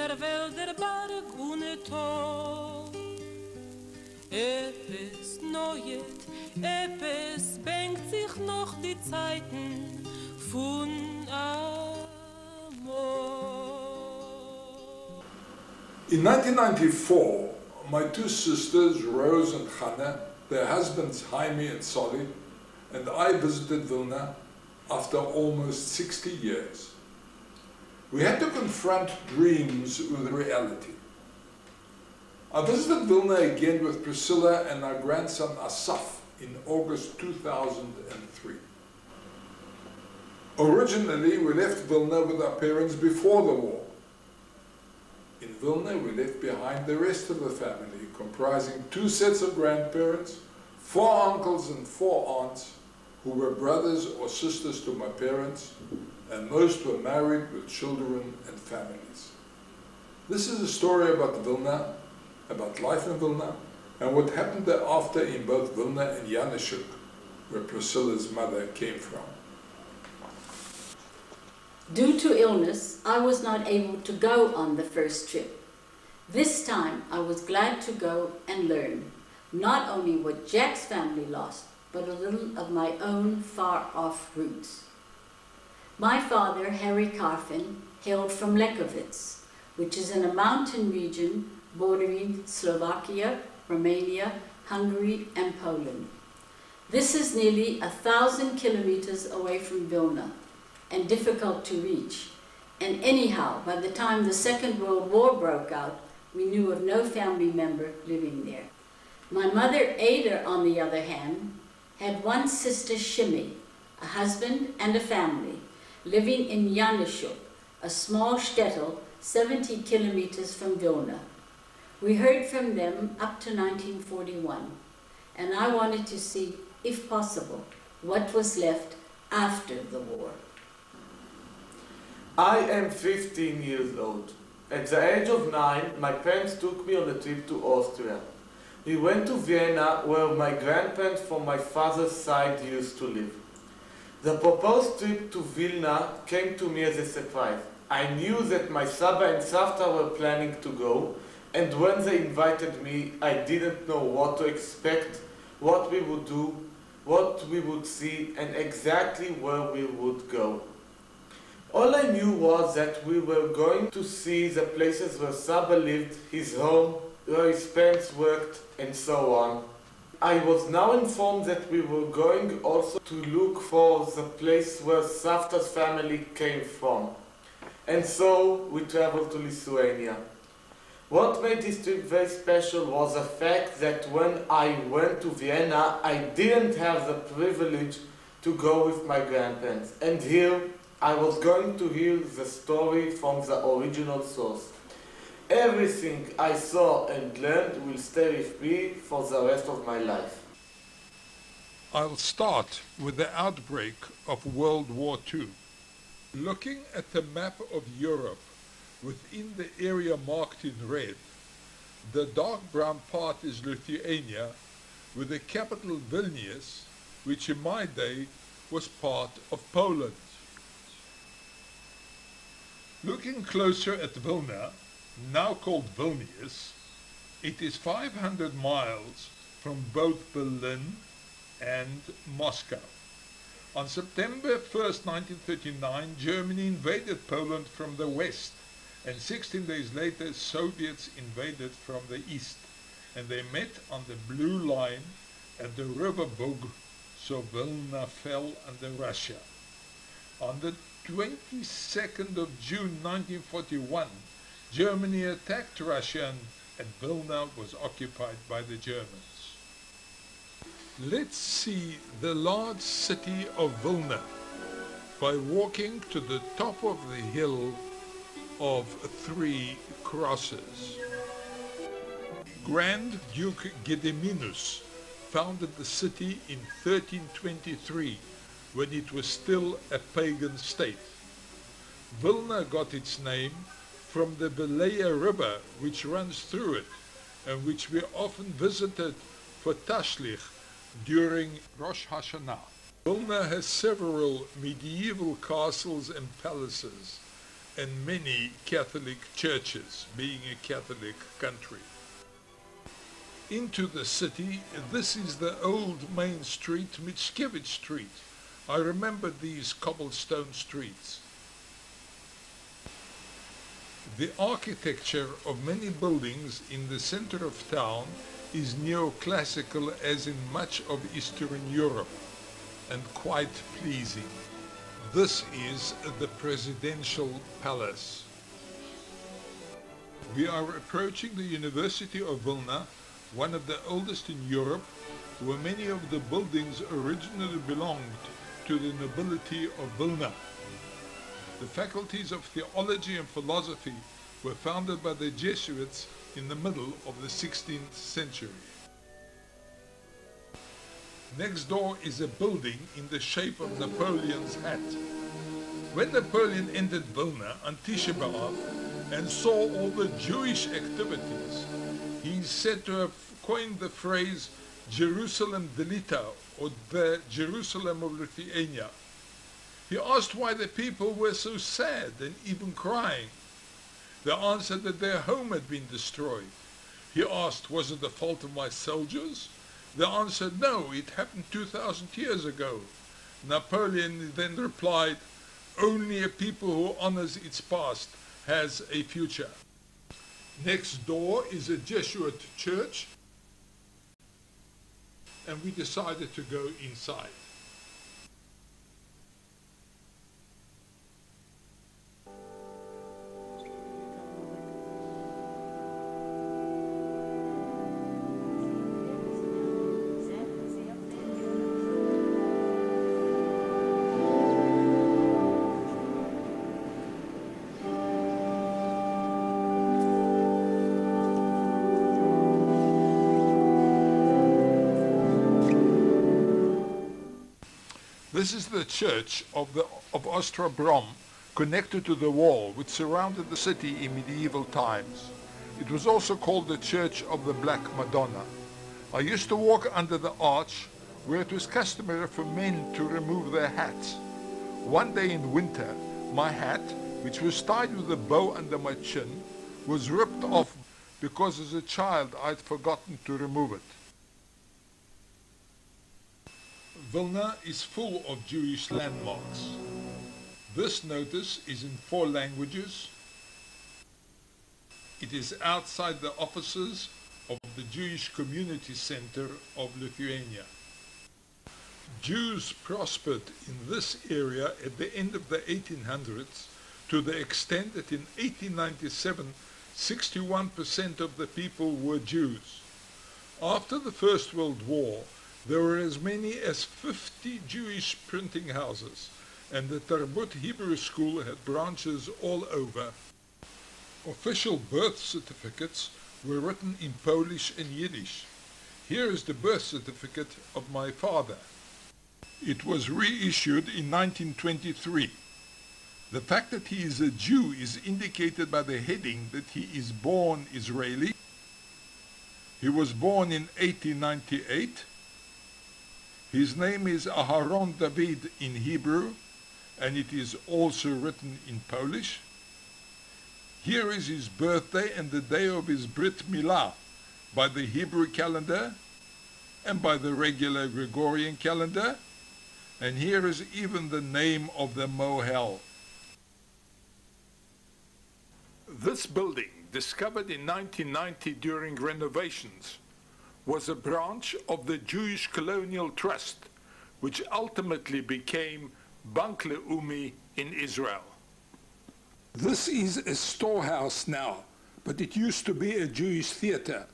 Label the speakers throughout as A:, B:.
A: der Wälder Berg ohne Tor. Etwas Neues, etwas bängt sich noch die Zeiten von Amor.
B: In 1994, my two sisters, Rose and Hannah, their husbands Jaime and Solly, and I visited Vilna after almost 60 years. We had to confront dreams with reality. I visited Vilna again with Priscilla and our grandson Asaf in August 2003. Originally, we left Vilna with our parents before the war. In Vilna, we left behind the rest of the family, comprising 2 sets of grandparents, 4 uncles and 4 aunts, who were brothers or sisters to my parents, and most were married with children and families. This is a story about Vilna, about life in Vilna, and what happened thereafter in both Vilna and Janishuk, where Priscilla's mother came from.
C: Due to illness, I was not able to go on the first trip. This time, I was glad to go and learn, not only what Jack's family lost, but a little of my own far-off roots. My father, Harry Karfin, hailed from Lekovitz, which is in a mountain region bordering Slovakia, Romania, Hungary, and Poland. This is nearly 1,000 kilometers away from Vilna and difficult to reach. And anyhow, by the time the Second World War broke out, we knew of no family member living there. My mother, Ada, on the other hand, had one sister, Shimmy, a husband and a family, living in Janishuk, a small shtetl 70 kilometers from Vilna. We heard from them up to 1941, and I wanted to see, if possible, what was left after the war.
D: I am 15 years old. At the age of 9, my parents took me on a trip to Austria. We went to Vienna, where my grandparents from my father's side used to live. The proposed trip to Vilna came to me as a surprise. I knew that my Saba and Savta were planning to go, and when they invited me, I didn't know what to expect, what we would do, what we would see, and exactly where we would go. All I knew was that we were going to see the places where Saba lived, his home, where his parents worked, and so on. I was now informed that we were going also to look for the place where Savta's family came from. And so we traveled to Lithuania. What made this trip very special was the fact that when I went to Vienna, I didn't have the privilege to go with my grandparents. And here I was going to hear the story from the original source. Everything I saw and learned will stay with me for the rest of my life.
B: I'll start with the outbreak of World War II. Looking at the map of Europe, within the area marked in red, the dark brown part is Lithuania, with the capital Vilnius, which in my day was part of Poland. Looking closer at Vilna, now called Vilnius, it is 500 miles from both Berlin and Moscow. On September 1st, 1939, Germany invaded Poland from the west, and 16 days later, Soviets invaded from the east, and they met on the Blue Line at the River Bug, so Vilna fell under Russia. On the 22nd of June 1941, Germany attacked Russia and Vilna was occupied by the Germans. Let's see the large city of Vilna by walking to the top of the hill of 3 crosses. Grand Duke Gediminas founded the city in 1323 when it was still a pagan state. Vilna got its name from the Velaya River which runs through it and which we often visited for Tashlich during Rosh Hashanah. Vilna has several medieval castles and palaces, and many Catholic churches, being a Catholic country. Into the city, this is the old main street, Mickiewicz Street. I remember these cobblestone streets. The architecture of many buildings in the center of town is neoclassical, as in much of Eastern Europe, and quite pleasing. This is the presidential palace. We are approaching the University of Vilna, one of the oldest in Europe, where many of the buildings originally belonged to the nobility of Vilna. The faculties of theology and philosophy were founded by the Jesuits in the middle of the 16th century. Next door is a building in the shape of Napoleon's hat. When Napoleon entered Vilna on Tisha B'Av and saw all the Jewish activities, he is said to have coined the phrase Jerusalem Delita, or the Jerusalem of Lithuania. He asked why the people were so sad and even crying. They answered that their home had been destroyed. He asked, was it the fault of my soldiers? They answered, no, it happened 2,000 years ago. Napoleon then replied, only a people who honors its past has a future. Next door is a Jesuit church, and we decided to go inside. This is the church of Ostra Brom, connected to the wall which surrounded the city in medieval times. It was also called the Church of the Black Madonna. I used to walk under the arch, where it was customary for men to remove their hats. One day in winter, my hat, which was tied with a bow under my chin, was ripped off because as a child I'd forgotten to remove it. Vilna is full of Jewish landmarks. This notice is in 4 languages. It is outside the offices of the Jewish Community Center of Lithuania. Jews prospered in this area at the end of the 1800s to the extent that in 1897, 61% of the people were Jews. After the First World War, there were as many as 50 Jewish printing houses, and the Tarbut Hebrew School had branches all over. Official birth certificates were written in Polish and Yiddish. Here is the birth certificate of my father. It was reissued in 1923. The fact that he is a Jew is indicated by the heading that he is born Israeli. He was born in 1898. His name is Aharon David in Hebrew, and it is also written in Polish. Here is his birthday and the day of his Brit Milah by the Hebrew calendar and by the regular Gregorian calendar. And here is even the name of the Mohel. This building, discovered in 1990 during renovations, was a branch of the Jewish Colonial Trust, which ultimately became Bank Leumi in Israel. This is a storehouse now, but it used to be a Jewish theater.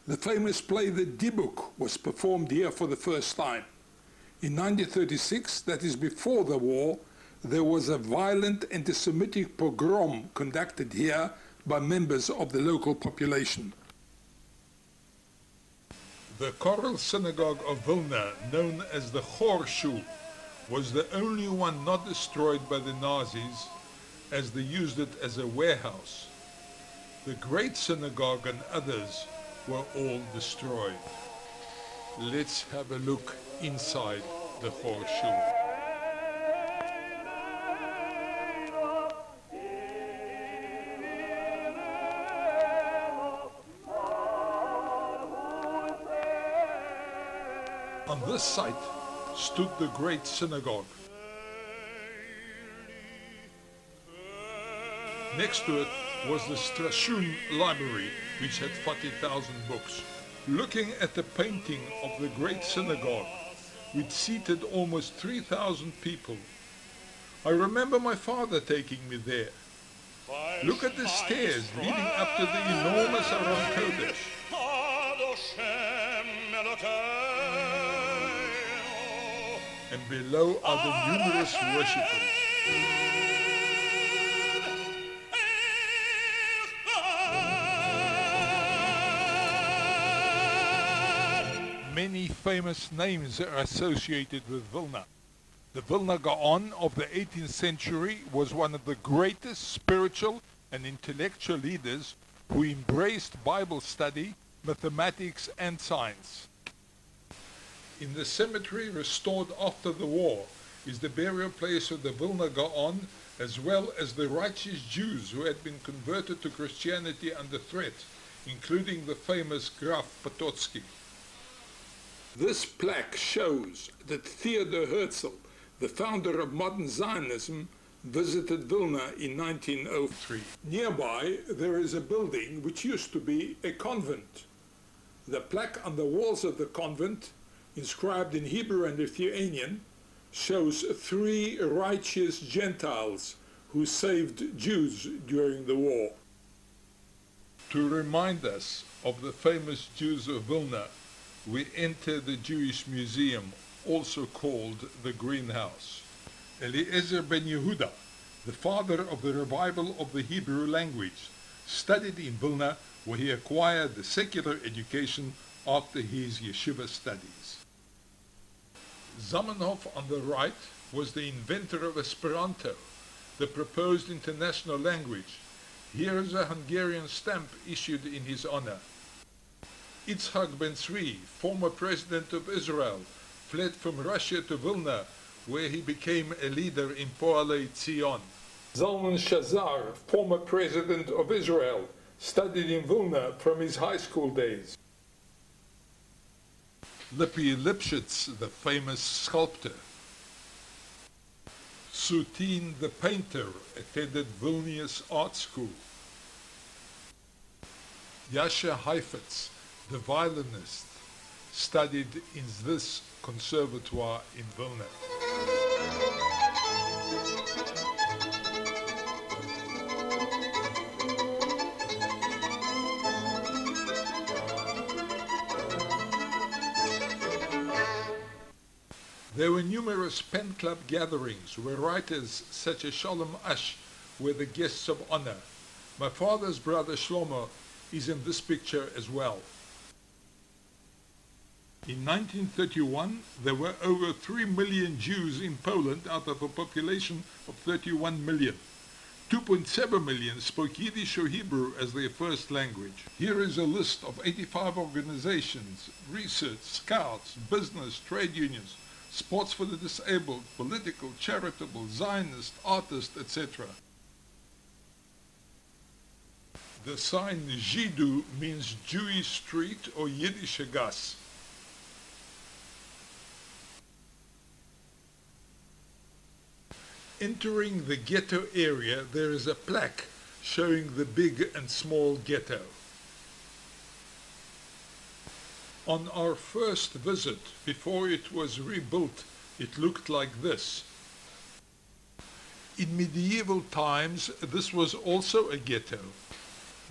B: The famous play The Dibuk was performed here for the first time. In 1936, that is before the war, there was a violent anti-Semitic pogrom conducted here by members of the local population. The choral synagogue of Vilna, known as the Chor Shul, was the only one not destroyed by the Nazis, as they used it as a warehouse. The Great Synagogue and others were all destroyed. Let's have a look inside the Chor Shul. On this site stood the great synagogue. Next to it was the Strashun library, which had 40,000 books. Looking at the painting of the great synagogue, which seated almost 3,000 people, I remember my father taking me there. Look at the stairs leading up to the enormous Aron Kodesh. And below are the numerous worshippers. Many famous names are associated with Vilna. The Vilna Gaon of the 18th century was one of the greatest spiritual and intellectual leaders who embraced Bible study, mathematics and science. In the cemetery restored after the war is the burial place of the Vilna Gaon, as well as the righteous Jews who had been converted to Christianity under threat, including the famous Graf Potocki. This plaque shows that Theodor Herzl, the founder of modern Zionism, visited Vilna in 1903. Nearby there is a building which used to be a convent. The plaque on the walls of the convent, inscribed in Hebrew and Lithuanian, shows 3 righteous Gentiles who saved Jews during the war. To remind us of the famous Jews of Vilna, we enter the Jewish Museum, also called the Greenhouse. Eliezer ben Yehuda, the father of the revival of the Hebrew language, studied in Vilna, where he acquired the secular education after his yeshiva studies. Zamenhof on the right was the inventor of Esperanto, the proposed international language. Here is a Hungarian stamp issued in his honor. Yitzhak Ben Tzvi, former president of Israel, fled from Russia to Vilna, where he became a leader in Poalei Zion. Zalman Shazar, former president of Israel, studied in Vilna from his high school days. Lippi Lipschitz, the famous sculptor. Sutin, the painter, attended Vilnius Art School. Yasha Heifetz, the violinist, studied in this conservatoire in Vilna. There were numerous pen club gatherings where writers such as Shalom Ash were the guests of honor. My father's brother Shlomo is in this picture as well. In 1931, there were over 3 million Jews in Poland out of a population of 31 million. 2.7 million spoke Yiddish or Hebrew as their first language. Here is a list of 85 organizations, research, scouts, business, trade unions, sports for the disabled, political, charitable, Zionist, artist, etc. The sign Jidu means Jewish street or Yiddish gas. Entering the ghetto area, there is a plaque showing the big and small ghetto. On our first visit, before it was rebuilt, it looked like this. In medieval times, this was also a ghetto.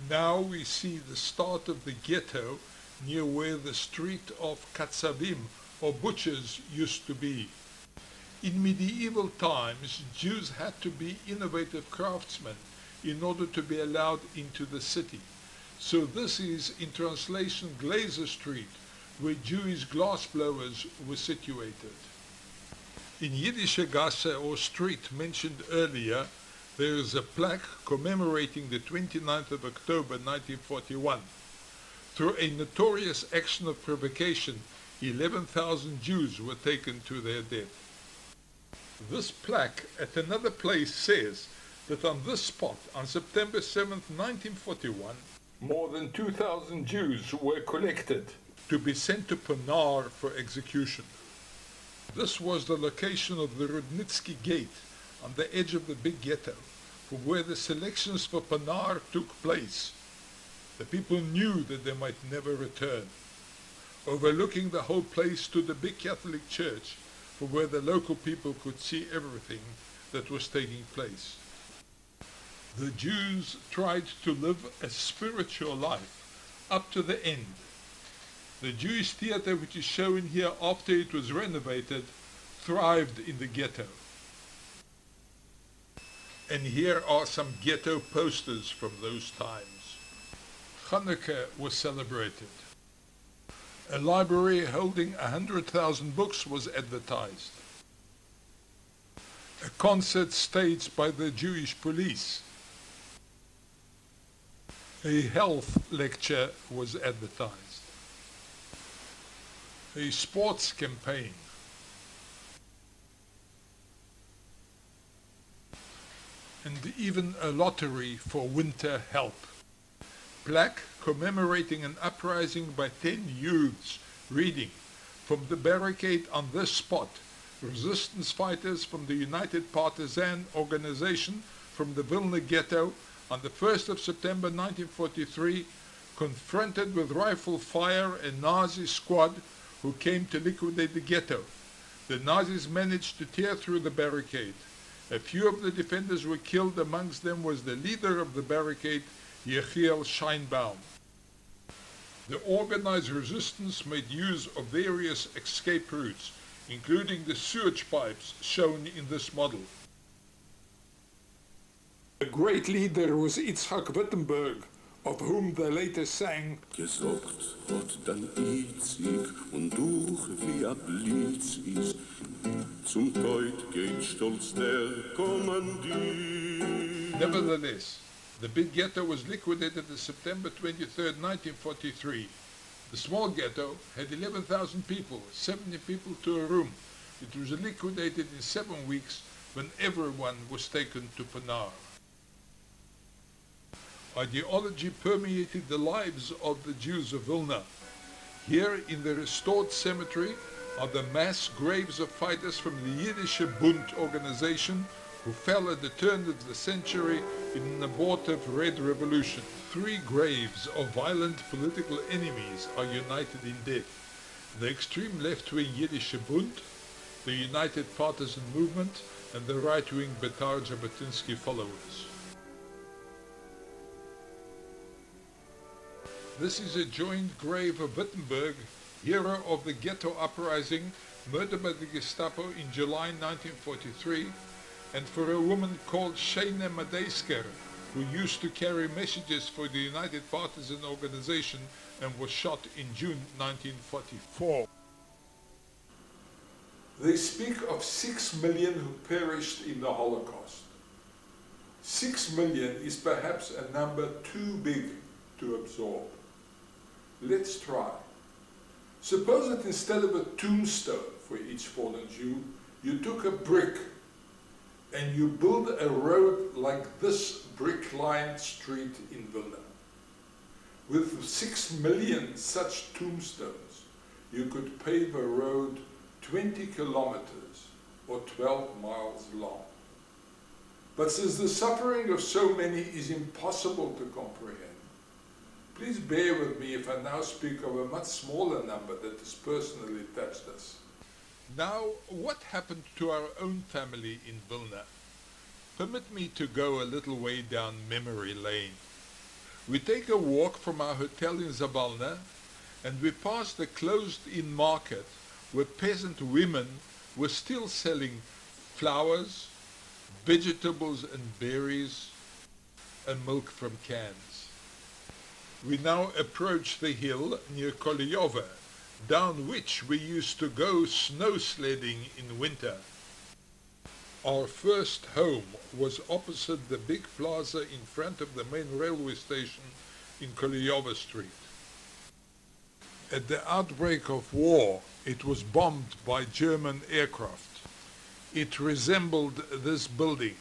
B: Now we see the start of the ghetto near where the street of Katsavim, or butchers, used to be. In medieval times, Jews had to be innovative craftsmen in order to be allowed into the city. So this is, in translation, Glazer Street, where Jewish glassblowers were situated. In Yiddish Gasse, or street mentioned earlier, there is a plaque commemorating the 29th of October 1941. Through a notorious action of provocation, 11,000 Jews were taken to their death. This plaque at another place says that on this spot, on September 7, 1941, more than 2,000 Jews were collected. to be sent to Pinar for execution. This was the location of the Rudnitsky Gate on the edge of the big ghetto, from where the selections for Pinar took place. The people knew that they might never return. Overlooking the whole place stood the big Catholic church, from where the local people could see everything that was taking place. The Jews tried to live a spiritual life up to the end. The Jewish theater, which is shown here after it was renovated, thrived in the ghetto. And here are some ghetto posters from those times. Hanukkah was celebrated. A library holding 100,000 books was advertised. A concert staged by the Jewish police. A health lecture was advertised. A sports campaign. And even a lottery for winter help. Plaque commemorating an uprising by 10 youths reading, "From the barricade on this spot, resistance fighters from the United Partisan Organization from the Vilna Ghetto on the 1st of September 1943, confronted with rifle fire a Nazi squad who came to liquidate the ghetto. The Nazis managed to tear through the barricade. A few of the defenders were killed. Amongst them was the leader of the barricade, Yechiel Scheinbaum. The organized resistance made use of various escape routes, including the sewage pipes shown in this model. A great leader was Itzhak Wittenberg, of whom they later sang,
E: Gesagt hat dann Itzig und durch wie a Blitz ist, zum Teut geht stolz der Kommandeur.
B: Nevertheless, the big ghetto was liquidated on September 23, 1943. The small ghetto had 11,000 people, 70 people to a room. It was liquidated in 7 weeks when everyone was taken to Pinar. Ideology permeated the lives of the Jews of Vilna. Here in the restored cemetery are the mass graves of fighters from the Yiddish Bund organization who fell at the turn of the century in an abortive Red Revolution. 3 graves of violent political enemies are united in death: the extreme left-wing Yiddish Bund, the United Partisan Movement, and the right-wing Betar Jabotinsky followers. This is a joint grave of Wittenberg, hero of the ghetto uprising, murdered by the Gestapo in July 1943, and for a woman called Sheine Madeisker, who used to carry messages for the United Partisan Organization and was shot in June 1944. They speak of 6 million who perished in the Holocaust. 6 million is perhaps a number too big to absorb. Let's try. Suppose that instead of a tombstone for each fallen Jew, you took a brick and you build a road like this brick-lined street in Vilna. With 6 million such tombstones, you could pave a road 20 kilometers or 12 miles long. But since the suffering of so many is impossible to comprehend, please bear with me if I now speak of a much smaller number that has personally touched us. Now, what happened to our own family in Vilna? Permit me to go a little way down memory lane. We take a walk from our hotel in Zabalna, and we pass the closed-in market where peasant women were still selling flowers, vegetables and berries, and milk from cans. We now approach the hill near Kolyova, down which we used to go snow sledding in winter. Our first home was opposite the big plaza in front of the main railway station in Kolyova Street. At the outbreak of war, it was bombed by German aircraft. It resembled this building.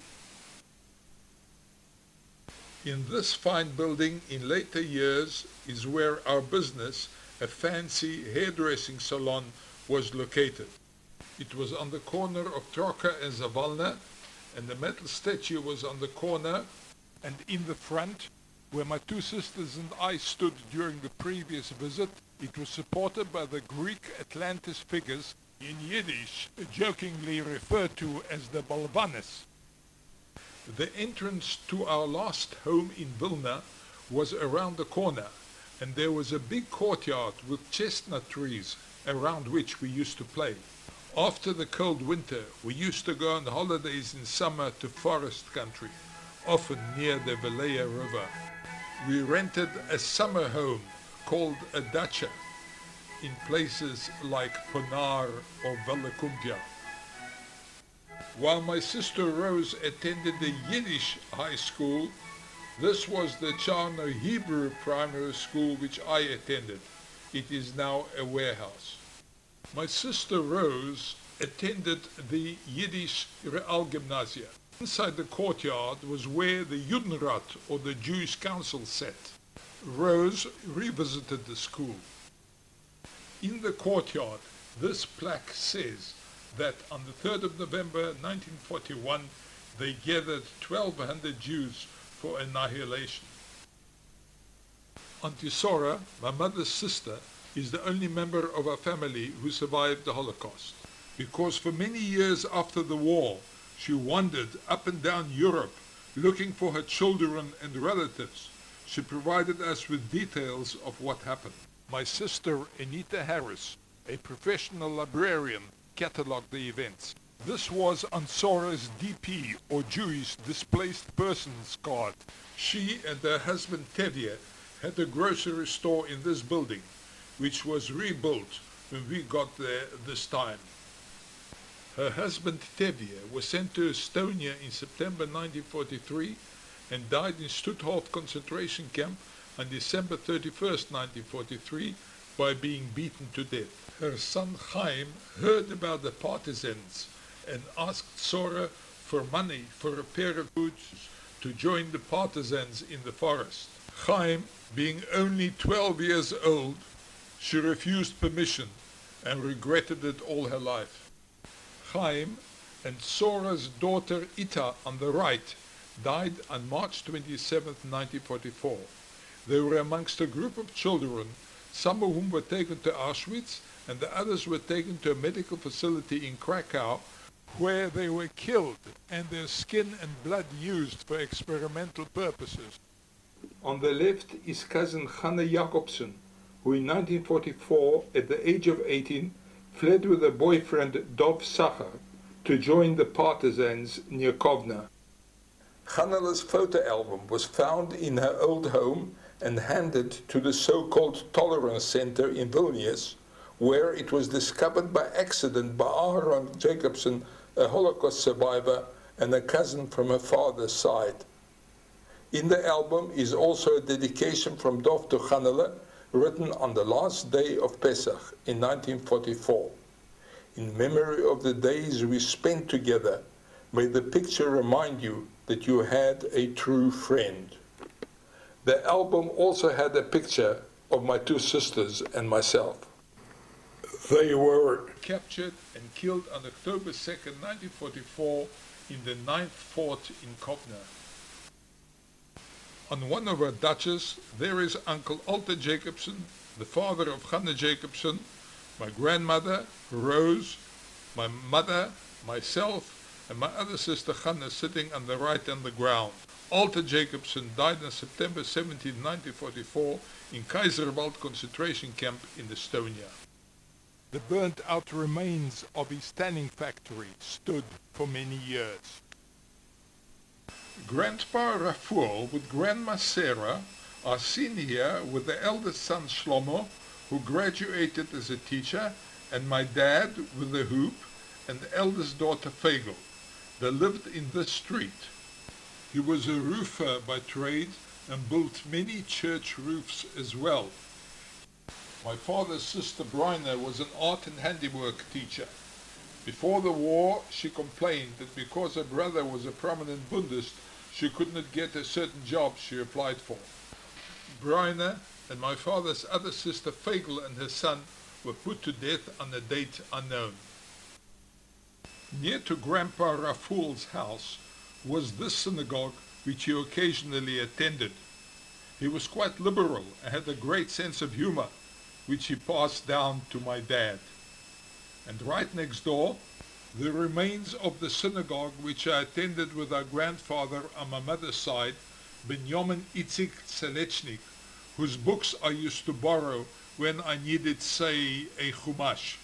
B: In this fine building in later years is where our business, a fancy hairdressing salon was located. It was on the corner of Troka and Zיו-אל, and the metal statue was on the corner, and in the front, where my two sisters and I stood during the previous visit, it was supported by the Greek Atlantis figures, in Yiddish jokingly referred to as the Balvanis. The entrance to our last home in Vilna was around the corner, and there was a big courtyard with chestnut trees around which we used to play. After the cold winter, we used to go on holidays in summer to forest country, often near the Velaya River. We rented a summer home called a dacha in places like Ponar or Velikumpia. While my sister Rose attended the Yiddish high school, this was the Charno Hebrew primary school which I attended. It is now a warehouse. My sister Rose attended the Yiddish Real Gymnasia. Inside the courtyard was where the Judenrat, or the Jewish Council, sat. Rose revisited the school. In the courtyard, this plaque says that on the 3rd of November 1941, they gathered 1,200 Jews for annihilation. Auntie Sora, my mother's sister, is the only member of our family who survived the Holocaust, because for many years after the war, she wandered up and down Europe looking for her children and relatives. She provided us with details of what happened. My sister Anita Harris, a professional librarian, catalogued the events. This was on Sora's DP, or Jewish Displaced Persons card. She and her husband Tevye had a grocery store in this building, which was rebuilt when we got there this time. Her husband Tevye was sent to Estonia in September 1943 and died in Stutthof concentration camp on December 31st, 1943, by being beaten to death. Her son Chaim heard about the partisans and asked Sora for money for a pair of boots to join the partisans in the forest. Chaim, being only 12 years old, she refused permission and regretted it all her life. Chaim and Sora's daughter Ita on the right died on March 27, 1944. They were amongst a group of children, some of whom were taken to Auschwitz and the others were taken to a medical facility in Krakow, where they were killed and their skin and blood used for experimental purposes. On the left is cousin Hanne Jacobsen, who in 1944, at the age of 18, fled with her boyfriend Dov Sachar to join the partisans near Kovna. Hannele's photo album was found in her old home and handed to the so-called Tolerance Center in Vilnius, where it was discovered by accident by Aaron Jacobsen, a Holocaust survivor and a cousin from her father's side. In the album is also a dedication from Dov to Hannele, written on the last day of Pesach in 1944. In memory of the days we spent together, may the picture remind you that you had a true friend. The album also had a picture of my two sisters and myself. They were captured and killed on October 2nd, 1944 in the 9th Fort in Kovna. On one of our dachas, there is Uncle Alta Jacobsen, the father of Hanne Jacobsen, my grandmother, Rose, my mother, myself, and my other sister Hanne sitting on the right on the ground. Alta Jacobsen died on September 17, 1944 in Kaiserwald concentration camp in Estonia. The burnt-out remains of his tanning factory stood for many years. Grandpa Rafuel with Grandma Sarah are seen here with the eldest son Shlomo, who graduated as a teacher, and my dad with the hoop, and the eldest daughter Fagel. They lived in this street. He was a roofer by trade and built many church roofs as well. My father's sister Bryna was an art and handiwork teacher. Before the war, she complained that because her brother was a prominent Bundist, she could not get a certain job she applied for. Bryna and my father's other sister Fagel and her son were put to death on a date unknown. Near to Grandpa Raful's house was this synagogue which he occasionally attended. He was quite liberal and had a great sense of humor, which he passed down to my dad. And right next door, the remains of the synagogue which I attended with our grandfather on my mother's side, Benjamin Itzik Selechnik, whose books I used to borrow when I needed, say, a chumash.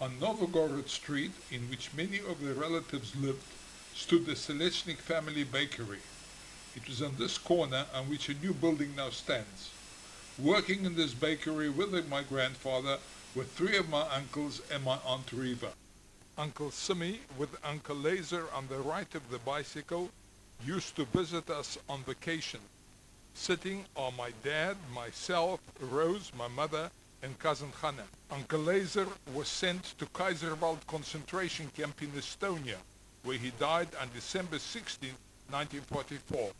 B: On Novgorod Street, in which many of the relatives lived, stood the Selechnik family bakery. It was on this corner on which a new building now stands. Working in this bakery with my grandfather were three of my uncles and my Aunt Reva. Uncle Simmy, with Uncle Laser on the right of the bicycle, used to visit us on vacation. Sitting are my dad, myself, Rose, my mother, and cousin Hannah. Uncle Laser was sent to Kaiserwald concentration camp in Estonia, where he died on December 16, 1944.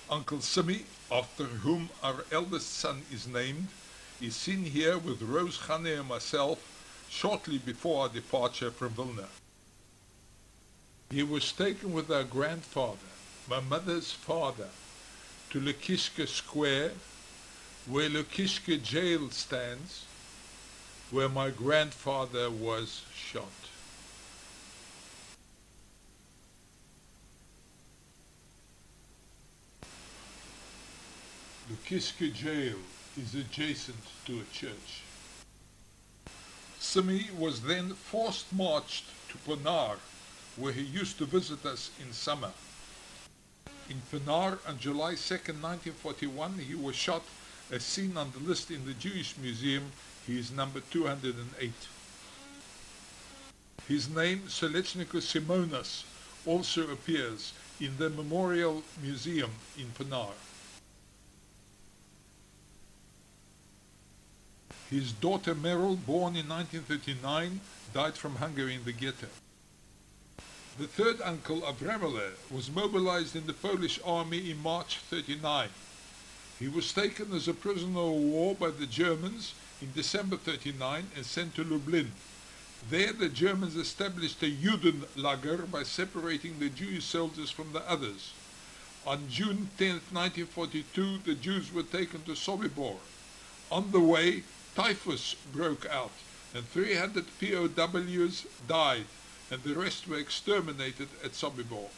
B: Uncle Simmy, after whom our eldest son is named, is seen here with Rose, Hannah, and myself shortly before our departure from Vilna. He was taken with our grandfather, my mother's father, to Lukishka Square, where Lukishka jail stands, where my grandfather was shot. Lukishka jail is adjacent to a church. Simmy was then forced marched to Ponar, where he used to visit us in summer. In Ponar on July 2, 1941, he was shot as seen on the list in the Jewish Museum. He is number 208. His name, Selechnikus Simonas, also appears in the Memorial Museum in Ponar. His daughter Meryl, born in 1939, died from hunger in the ghetto. The third uncle, Abramele, was mobilized in the Polish army in March 1939. He was taken as a prisoner of war by the Germans in December 1939 and sent to Lublin. There the Germans established a Judenlager by separating the Jewish soldiers from the others. On June 10, 1942, the Jews were taken to Sobibor. On the way, typhus broke out, and 300 POWs died, and the rest were exterminated at Sobibor.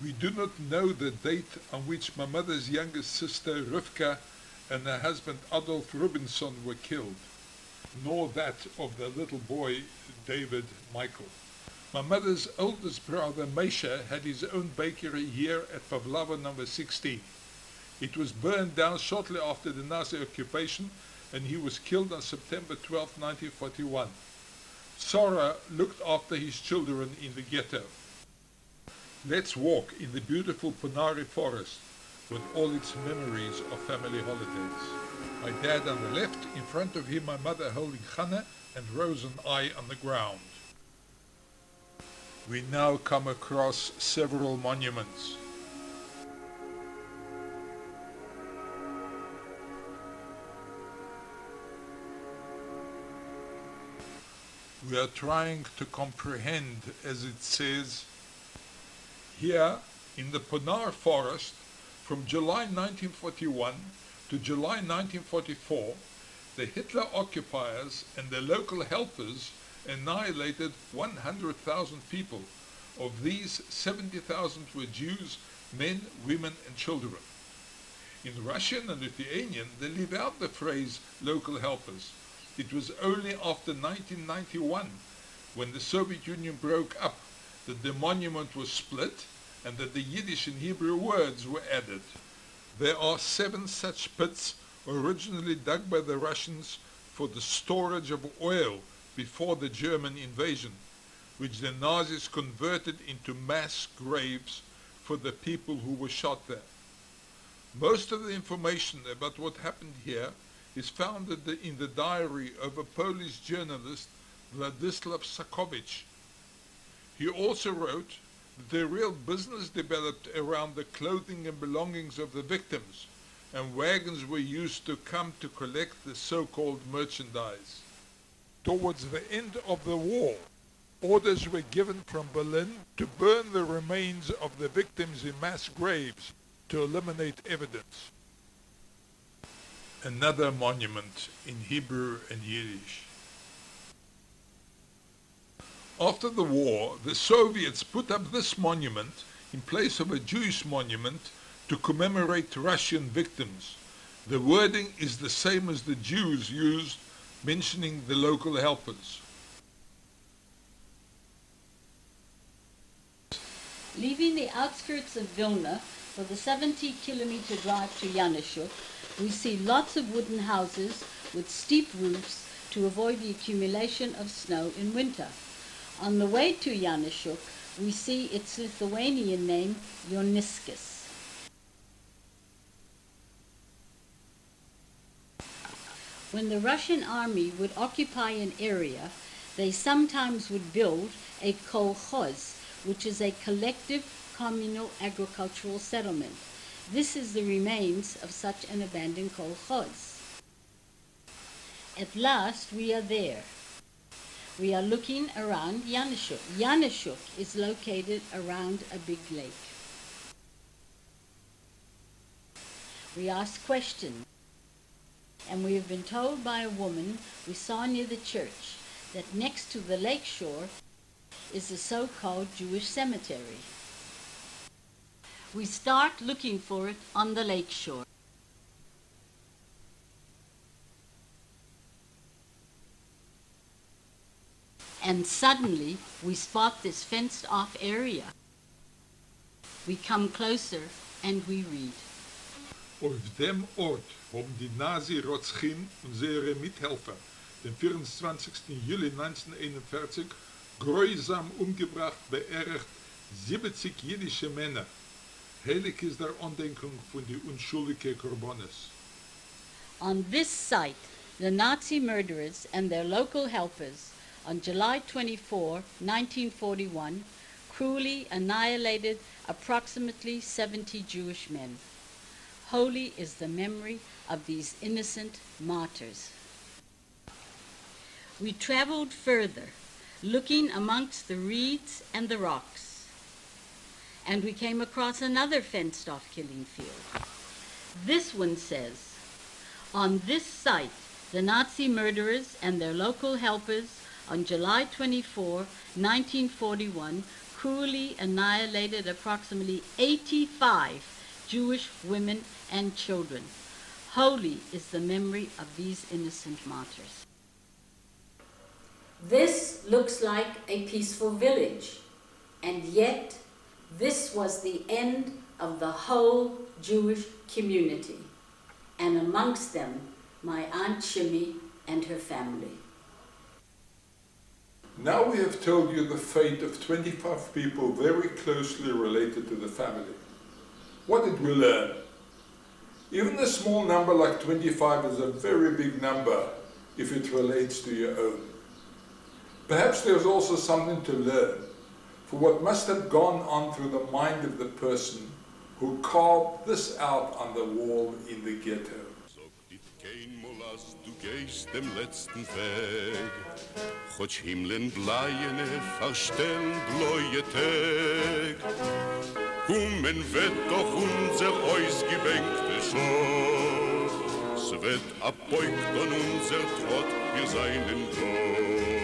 B: We do not know the date on which my mother's youngest sister Rivka and her husband Adolf Rubinson were killed, nor that of the little boy David Michael. My mother's oldest brother Mesha had his own bakery here at Pavlova number 16. It was burned down shortly after the Nazi occupation, and he was killed on September 12, 1941. Sora looked after his children in the ghetto. Let's walk in the beautiful Ponari forest with all its memories of family holidays. My dad on the left, in front of him my mother holding Hannah, and Rose and I on the ground. We now come across several monuments. We are trying to comprehend, as it says here, in the Ponar forest, from July 1941 to July 1944, the Hitler occupiers and their local helpers annihilated 100,000 people. Of these, 70,000 were Jews, men, women, and children. In Russian and Lithuanian, they leave out the phrase local helpers. It was only after 1991, when the Soviet Union broke up, that the monument was split and that the Yiddish and Hebrew words were added. There are 7 such pits originally dug by the Russians for the storage of oil before the German invasion, which the Nazis converted into mass graves for the people who were shot there. Most of the information about what happened here is found in the diary of a Polish journalist, Władysław Sakowicz. He also wrote that the real business developed around the clothing and belongings of the victims, and wagons were used to come to collect the so-called merchandise. Towards the end of the war, orders were given from Berlin to burn the remains of the victims in mass graves to eliminate evidence. Another monument in Hebrew and Yiddish. After the war, the Soviets put up this monument in place of a Jewish monument to commemorate Russian victims. The wording is the same as the Jews used, mentioning the local helpers.
C: Leaving the outskirts of Vilna for the 70-kilometer drive to Yanushuk, we see lots of wooden houses with steep roofs to avoid the accumulation of snow in winter. On the way to Yanushuk, we see its Lithuanian name, Joniskis. When the Russian army would occupy an area, they sometimes would build a kolkhoz, which is a collective communal agricultural settlement. This is the remains of such an abandoned kolkhoz. At last we are there. We are looking around Yanushuk. Yanushuk is located around a big lake. We ask questions, and we have been told by a woman we saw near the church that next to the lake shore is the so-called Jewish cemetery. We start looking for it on the lake shore. And suddenly we spot this fenced-off area. We come closer and we read.
B: Auf dem Ort haben die Nazi-Rotzchim und ihre Mithelfer den 24. Juli 1941 grausam umgebracht, beerdigt 70 jüdische Männer. Heilig ist der Andenkung von die unschuldige Korbanes.
C: On this site, the Nazi murderers and their local helpers on July 24, 1941, cruelly annihilated approximately 70 Jewish men. Holy is the memory of these innocent martyrs. We traveled further, looking amongst the reeds and the rocks, and we came across another fenced-off killing field. This one says, on this site, the Nazi murderers and their local helpers on July 24, 1941, cruelly annihilated approximately 85 Jewish women and children. Holy is the memory of these innocent martyrs. This looks like a peaceful village, and yet this was the end of the whole Jewish community, and amongst them my Aunt Shimmy and her family.
B: Now we have told you the fate of 25 people very closely related to the family. What did we learn? Even a small number like 25 is a very big number if it relates to your own. Perhaps there's also something to learn for what must have gone on through the mind of the person who carved this out on the wall in the ghetto.
E: Du gehst dem letzten Weg, Chotsch Himmeln bleiene verstellen bläue Tag. Kommen wird doch unser ausgewenkte Schor, es wird abbeugt an unser Trott für seinen Tod.